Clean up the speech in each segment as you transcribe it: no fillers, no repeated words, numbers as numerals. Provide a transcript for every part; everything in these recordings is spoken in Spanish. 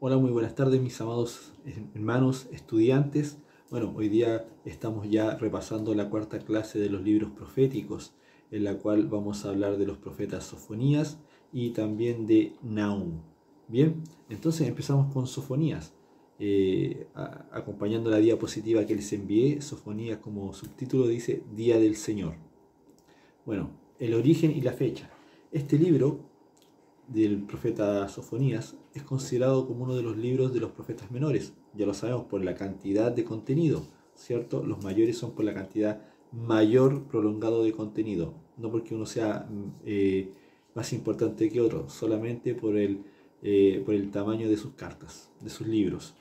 Hola, muy buenas tardes mis amados hermanos estudiantes. Bueno, hoy día estamos ya repasando la cuarta clase de los libros proféticos, en la cual vamos a hablar de los profetas Sofonías y también de Nahum. Bien, entonces empezamos con Sofonías, acompañando la diapositiva que les envié. Sofonías como subtítulo dice Día del Señor. Bueno, el origen y la fecha. Este libro del profeta Sofonías es considerado como uno de los libros de los profetas menores. Ya lo sabemos por la cantidad de contenido, ¿cierto? Los mayores son por la cantidad mayor prolongado de contenido, no porque uno sea más importante que otro, solamente por el tamaño de sus cartas, de sus libros.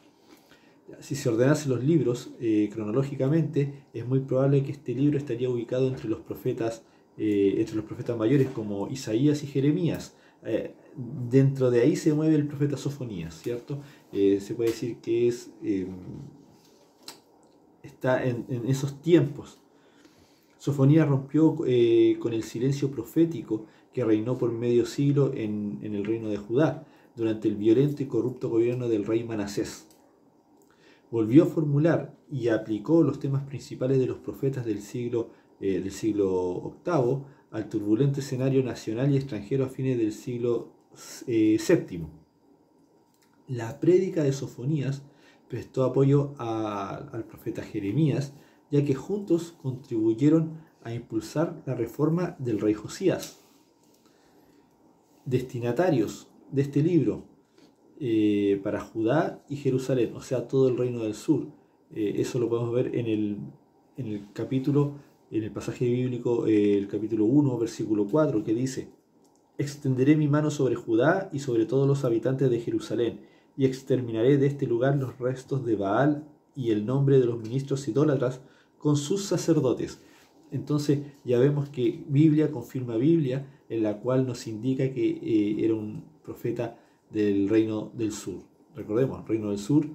Si se ordenasen los libros cronológicamente, es muy probable que este libro estaría ubicado entre los profetas mayores como Isaías y Jeremías. Dentro de ahí se mueve el profeta Sofonías, ¿cierto? Se puede decir que está en esos tiempos. Sofonías rompió con el silencio profético que reinó por medio siglo en el reino de Judá, durante el violento y corrupto gobierno del rey Manasés. Volvió a formular y aplicó los temas principales de los profetas del siglo VIII al turbulento escenario nacional y extranjero a fines del siglo VII. La prédica de Sofonías prestó apoyo al profeta Jeremías, ya que juntos contribuyeron a impulsar la reforma del rey Josías. Destinatarios de este libro para Judá y Jerusalén, o sea, todo el reino del sur. Eso lo podemos ver en el capítulo, en el pasaje bíblico, el capítulo 1, versículo 4, que dice: extenderé mi mano sobre Judá y sobre todos los habitantes de Jerusalén, y exterminaré de este lugar los restos de Baal y el nombre de los ministros idólatras con sus sacerdotes. Entonces ya vemos que Biblia confirma Biblia, en la cual nos indica que era un profeta del reino del sur. Recordemos, reino del sur,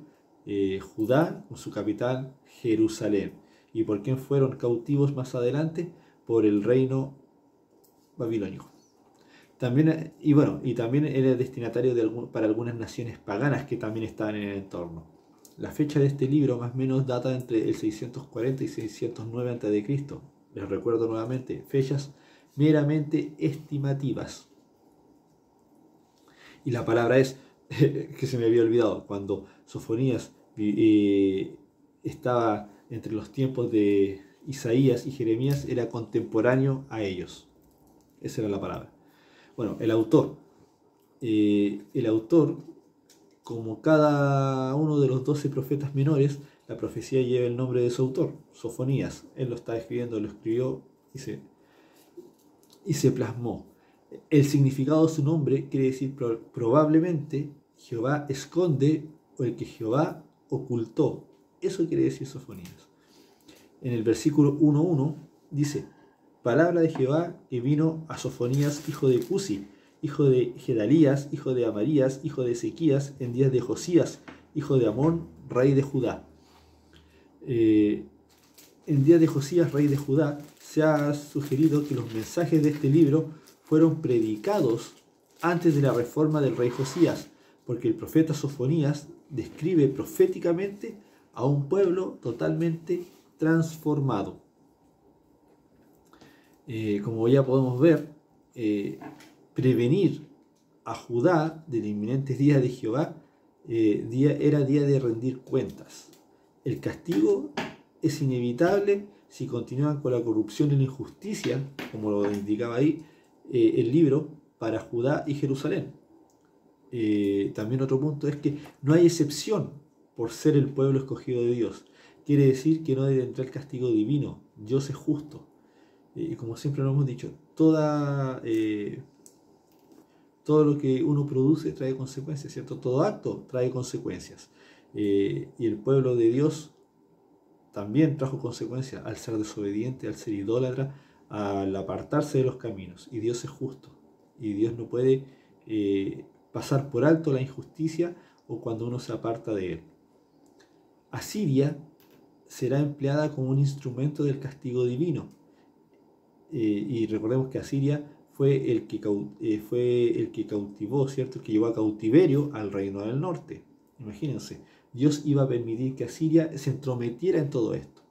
Judá con su capital Jerusalén. ¿Y por quién fueron cautivos más adelante? Por el reino babilónico. También, y también era destinatario para algunas naciones paganas que también estaban en el entorno. La fecha de este libro más o menos data entre el 640 y 609 a.C. Les recuerdo nuevamente, fechas meramente estimativas. Y la palabra es, que se me había olvidado, cuando Sofonías estaba entre los tiempos de Isaías y Jeremías, era contemporáneo a ellos. Esa era la palabra. Bueno, el autor, como cada uno de los 12 profetas menores, la profecía lleva el nombre de su autor, Sofonías. Él lo está escribiendo, lo escribió y se plasmó. El significado de su nombre quiere decir probablemente Jehová esconde o el que Jehová ocultó. Eso quiere decir Sofonías. En el versículo 1.1 dice: palabra de Jehová que vino a Sofonías, hijo de Cusi, hijo de Gedalías, hijo de Amarías, hijo de Ezequías, en días de Josías, hijo de Amón, rey de Judá. En días de Josías, rey de Judá, se ha sugerido que los mensajes de este libro fueron predicados antes de la reforma del rey Josías, porque el profeta Sofonías describe proféticamente a un pueblo totalmente transformado. Como ya podemos ver, prevenir a Judá del inminente día de Jehová era día de rendir cuentas. El castigo es inevitable si continúan con la corrupción y la injusticia, como lo indicaba ahí el libro, para Judá y Jerusalén. También otro punto es que no hay excepción por ser el pueblo escogido de Dios. Quiere decir que no debe entrar el castigo divino. Dios es justo. Como siempre lo hemos dicho, todo lo que uno produce trae consecuencias, ¿cierto? Todo acto trae consecuencias. Y el pueblo de Dios también trajo consecuencias al ser desobediente, al ser idólatra, al apartarse de los caminos. Y Dios es justo. Y Dios no puede pasar por alto la injusticia o cuando uno se aparta de él. Asiria será empleada como un instrumento del castigo divino. Y recordemos que Asiria fue el que cautivó, ¿cierto? El que llevó a cautiverio al reino del norte. Imagínense, Dios iba a permitir que Asiria se entrometiera en todo esto.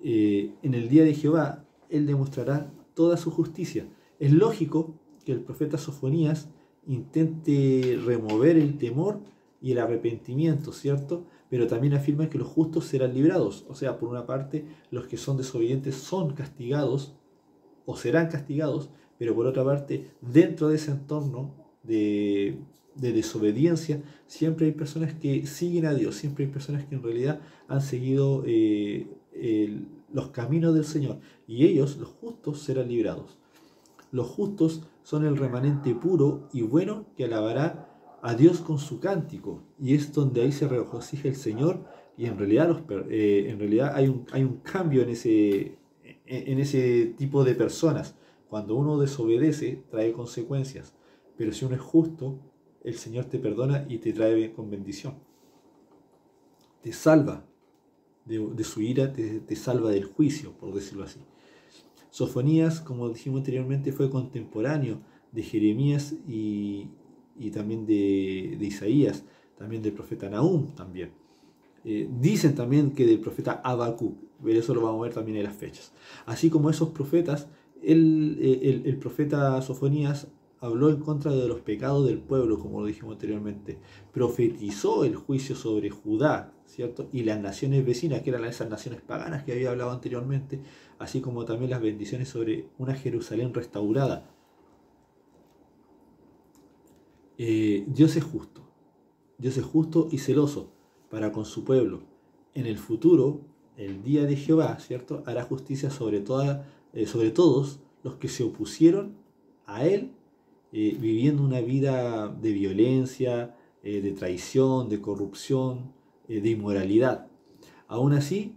En el día de Jehová, Él demostrará toda su justicia. Es lógico que el profeta Sofonías intente remover el temor y el arrepentimiento, ¿cierto? Pero también afirma que los justos serán librados. O sea, por una parte, los que son desobedientes son castigados o serán castigados, pero por otra parte, dentro de ese entorno de desobediencia, siempre hay personas que siguen a Dios, siempre hay personas que en realidad han seguido los caminos del Señor, y ellos, los justos, serán librados. Los justos son el remanente puro y bueno que alabará a Dios con su cántico, y es donde ahí se regocija el Señor, y en realidad hay un cambio en ese tipo de personas. Cuando uno desobedece, trae consecuencias, pero si uno es justo, el Señor te perdona y te trae con bendición. Te salva de su ira, te salva del juicio, por decirlo así. Sofonías, como dijimos anteriormente, fue contemporáneo de Jeremías y también de Isaías, también del profeta Nahum también. Dicen también que del profeta Habacuc, pero eso lo vamos a ver también en las fechas. Así como esos profetas, el profeta Sofonías habló en contra de los pecados del pueblo, como lo dijimos anteriormente. Profetizó el juicio sobre Judá, ¿cierto? Y las naciones vecinas, que eran esas naciones paganas que había hablado anteriormente, así como también las bendiciones sobre una Jerusalén restaurada. Dios es justo y celoso para con su pueblo. En el futuro, el día de Jehová, ¿cierto?, hará justicia sobre todos los que se opusieron a él, viviendo una vida de violencia, de traición, de corrupción, de inmoralidad. Aún así,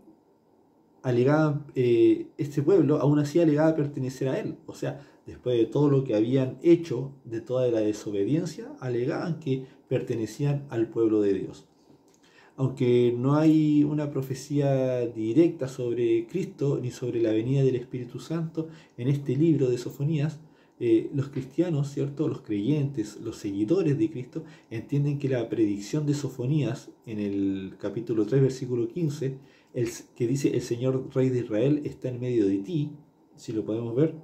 este pueblo aún así alegaba pertenecer a él. O sea, después de todo lo que habían hecho, de toda la desobediencia, alegaban que pertenecían al pueblo de Dios. Aunque no hay una profecía directa sobre Cristo ni sobre la venida del Espíritu Santo en este libro de Sofonías, los cristianos, ¿cierto?, los creyentes, los seguidores de Cristo, entienden que la predicción de Sofonías en el capítulo 3, versículo 15, que dice: el Señor Rey de Israel está en medio de ti, si lo podemos ver,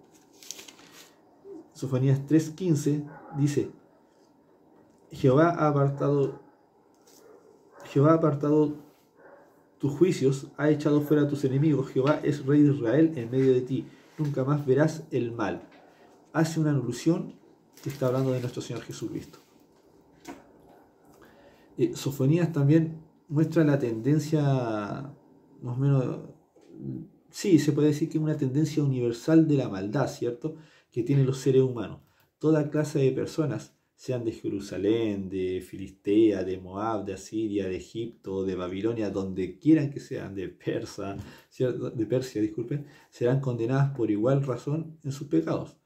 Sofonías 3:15 dice: Jehová ha apartado tus juicios, ha echado fuera a tus enemigos, Jehová es Rey de Israel en medio de ti, nunca más verás el mal. Hace una alusión que está hablando de nuestro Señor Jesucristo. Sofonías también muestra la tendencia, más o menos, sí, se puede decir que es una tendencia universal de la maldad, ¿cierto?, que tienen los seres humanos. Toda clase de personas, sean de Jerusalén, de Filistea, de Moab, de Asiria, de Egipto, de Babilonia, donde quieran que sean, de Persia, disculpen, serán condenadas por igual razón en sus pecados,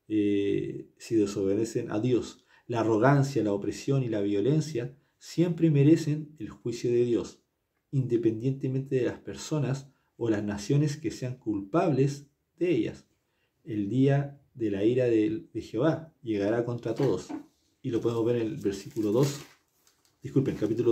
si desobedecen a Dios. La arrogancia, la opresión y la violencia siempre merecen el juicio de Dios, independientemente de las personas o las naciones que sean culpables de ellas. El día de la ira de Jehová llegará contra todos. Y lo podemos ver en el capítulo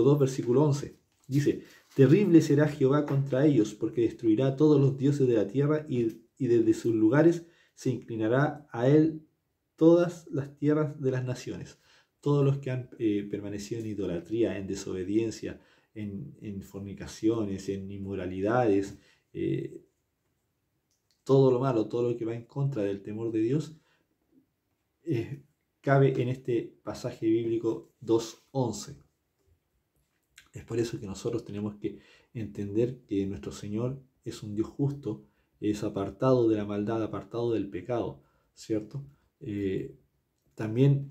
2, versículo 11. Dice: terrible será Jehová contra ellos, porque destruirá a todos los dioses de la tierra, y desde sus lugares se inclinará a él todas las tierras de las naciones. Todos los que han permanecido en idolatría, en desobediencia, en fornicaciones, en inmoralidades, todo lo malo, todo lo que va en contra del temor de Dios, cabe en este pasaje bíblico 2:11. Es por eso que nosotros tenemos que entender que nuestro Señor es un Dios justo, es apartado de la maldad, apartado del pecado, ¿cierto? También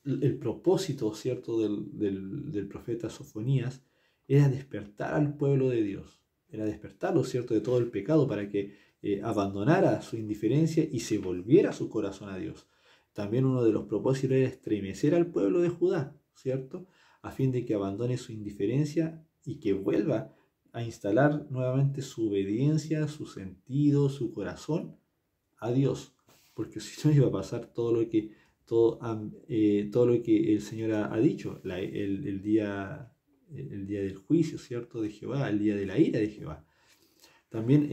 el propósito, ¿cierto?, del profeta Sofonías era despertar al pueblo de Dios, era despertarlo, ¿cierto?, de todo el pecado, para que abandonara su indiferencia y se volviera su corazón a Dios. También uno de los propósitos era estremecer al pueblo de Judá, ¿cierto?, a fin de que abandone su indiferencia y que vuelva a instalar nuevamente su obediencia, su sentido, su corazón a Dios, porque si no iba a pasar todo lo que todo lo que el Señor ha dicho, el día del juicio, ¿cierto? De Jehová, el día de la ira de Jehová. También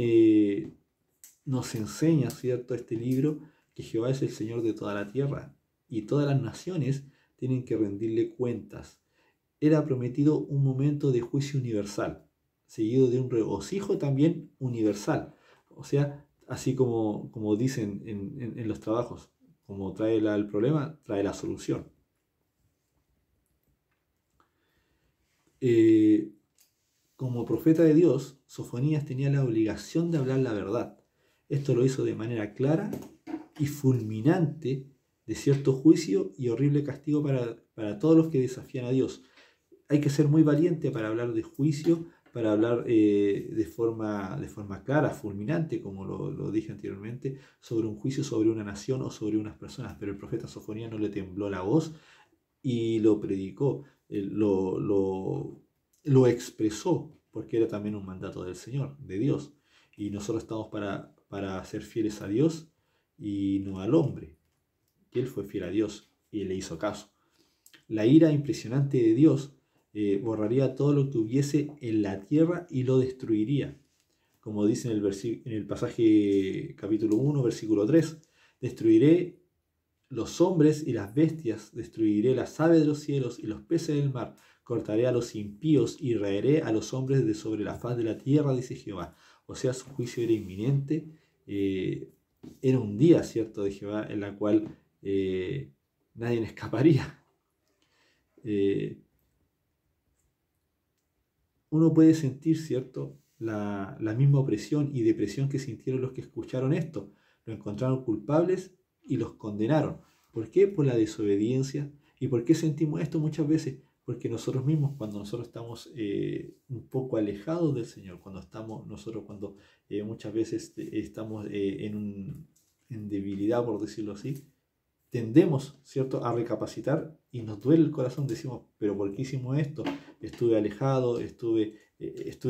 nos enseña, ¿cierto?, este libro, que Jehová es el Señor de toda la tierra y todas las naciones tienen que rendirle cuentas. Era prometido un momento de juicio universal, seguido de un regocijo también universal. O sea, así como dicen en los trabajos, como trae el problema, trae la solución. Como profeta de Dios, Sofonías tenía la obligación de hablar la verdad. Esto lo hizo de manera clara y fulminante de cierto juicio y horrible castigo para todos los que desafían a Dios. Hay que ser muy valiente para hablar de juicio, para hablar de forma clara, fulminante, como lo dije anteriormente, sobre un juicio sobre una nación o sobre unas personas. Pero el profeta Sofonías no le tembló la voz y lo predicó, lo expresó, porque era también un mandato del Señor, de Dios. Y nosotros estamos para ser fieles a Dios y no al hombre. Y él fue fiel a Dios y le hizo caso. La ira impresionante de Dios borraría todo lo que hubiese en la tierra y lo destruiría. Como dice en el pasaje capítulo 1, versículo 3, destruiré los hombres y las bestias, destruiré las aves de los cielos y los peces del mar, cortaré a los impíos y raeré a los hombres de sobre la faz de la tierra, dice Jehová. O sea, su juicio era inminente, era un día, ¿cierto?, de Jehová, en la cual nadie escaparía. Uno puede sentir, ¿cierto?, la misma opresión y depresión que sintieron los que escucharon esto. Lo encontraron culpables y los condenaron. ¿Por qué? Por la desobediencia. ¿Y por qué sentimos esto muchas veces? Porque nosotros mismos, cuando nosotros estamos un poco alejados del Señor, cuando muchas veces estamos en debilidad, por decirlo así, tendemos, ¿cierto?, a recapacitar y nos duele el corazón. Decimos, ¿pero por qué hicimos esto? Estuve alejado, estuve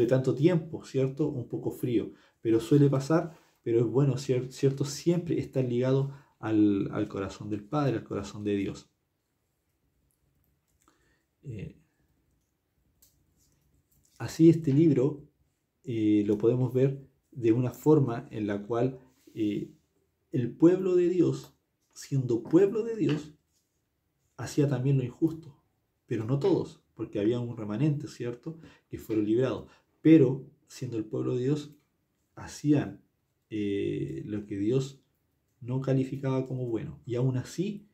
tanto tiempo, ¿cierto?, un poco frío. Pero suele pasar, pero es bueno, ¿cierto?, siempre estar ligado al corazón del Padre, al corazón de Dios. Así este libro lo podemos ver de una forma en la cual el pueblo de Dios, siendo pueblo de Dios, hacía también lo injusto, pero no todos, porque había un remanente, ¿cierto?, que fueron librados, pero siendo el pueblo de Dios, hacían lo que Dios no calificaba como bueno, y aún así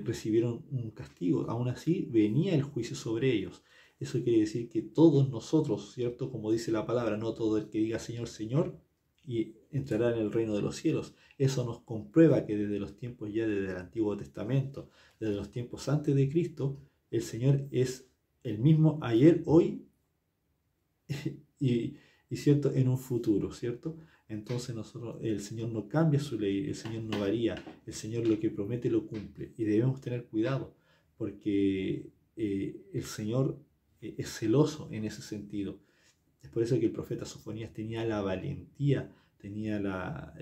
recibieron un castigo, aún así venía el juicio sobre ellos. Eso quiere decir que todos nosotros, ¿cierto?, como dice la palabra, no todo el que diga Señor, Señor, y entrará en el reino de los cielos. Eso nos comprueba que desde los tiempos ya desde el Antiguo Testamento, desde los tiempos antes de Cristo, el Señor es el mismo ayer, hoy y cierto, en un futuro, ¿cierto? Entonces el Señor no cambia su ley, el Señor no varía, el Señor lo que promete lo cumple y debemos tener cuidado porque el Señor es celoso en ese sentido. Es por eso que el profeta Sofonías tenía la valentía, tenía la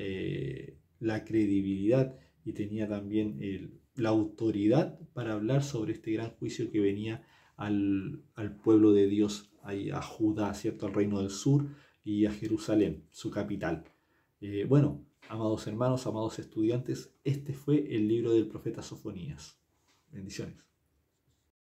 credibilidad y tenía también la autoridad para hablar sobre este gran juicio que venía al pueblo de Dios, a Judá, ¿cierto?, al reino del sur y a Jerusalén, su capital. Bueno, amados hermanos, amados estudiantes, este fue el libro del profeta Sofonías. Bendiciones.